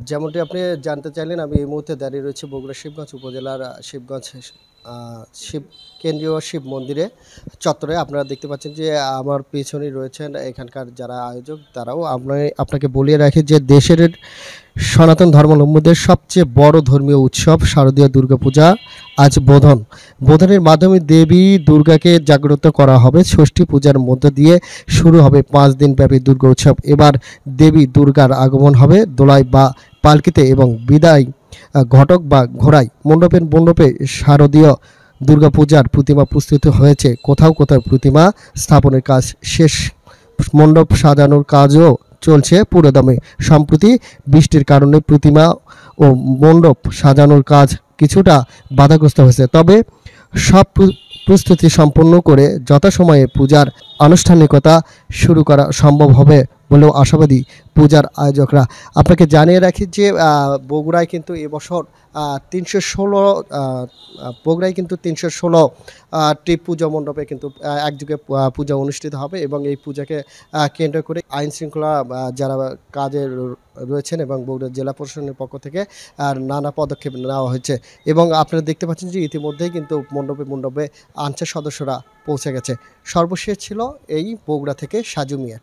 যেমনটি আপনি জানতে চাইলেন, আমি এই মুহূর্তে দাঁড়িয়ে রয়েছি বগুড়া শিবগঞ্জ উপজেলার শিবগঞ্জ শিব কেন্দ্রীয় শিব মন্দিরে চত্বরে। আপনারা দেখতে পাচ্ছেন যে আমার পেছনেই রয়েছেন এখানকার যারা আয়োজক, তারাও আপনাকে বলিয়ে রাখি যে দেশের সনাতন ধর্মাবলম্বীদের সবচেয়ে বড় ধর্মীয় উৎসব শারদীয় দুর্গাপূজা আজ বোধনের মাধ্যমে দেবী দুর্গাকে জাগ্রত করা হবে। ষষ্ঠী পূজার মধ্য দিয়ে শুরু হবে ৫ দিনব্যাপী দুর্গা উৎসব। এবার দেবী দুর্গার আগমন হবে দোলায় বা পালকিতে এবং বিদায় ঘটক বা ঘোড়ায়। মণ্ডপে শারদীয় দুর্গাপূজার প্রতিমা প্রস্তুত হয়েছে, কোথাও কোথাও প্রতিমা স্থাপনের কাজ শেষ, মণ্ডপ সাজানোর কাজও চলছে পুরোদমে। সম্প্রতি বৃষ্টির কারণে প্রতিমা ও মণ্ডপ সাজানোর কাজ কিছুটা বাধাগ্রস্ত হয়েছে, তবে সব প্রস্তুতি সম্পন্ন করে যথাসময়ে পূজার আনুষ্ঠানিকতা শুরু করা সম্ভব হবে বলেও আশাবাদী পূজার আয়োজকরা। আপনাকে জানিয়ে রাখি যে বগুড়ায় কিন্তু এবছর ৩১৬ বগুড়ায় কিন্তু ৩১৬টি পূজা মণ্ডপে কিন্তু একযোগে পূজা অনুষ্ঠিত হবে এবং এই পূজাকে কেন্দ্র করে আইন শৃঙ্খলা যারা কাজে রয়েছেন এবং বগুড়া জেলা প্রশাসনের পক্ষ থেকে নানা পদক্ষেপ নেওয়া হয়েছে এবং আপনারা দেখতে পাচ্ছেন যে ইতিমধ্যেই কিন্তু মণ্ডপে আনসার সদস্যরা পৌঁছে গেছে। সর্বশেষ ছিল এই বগুড়া থেকে সাজু মিয়া।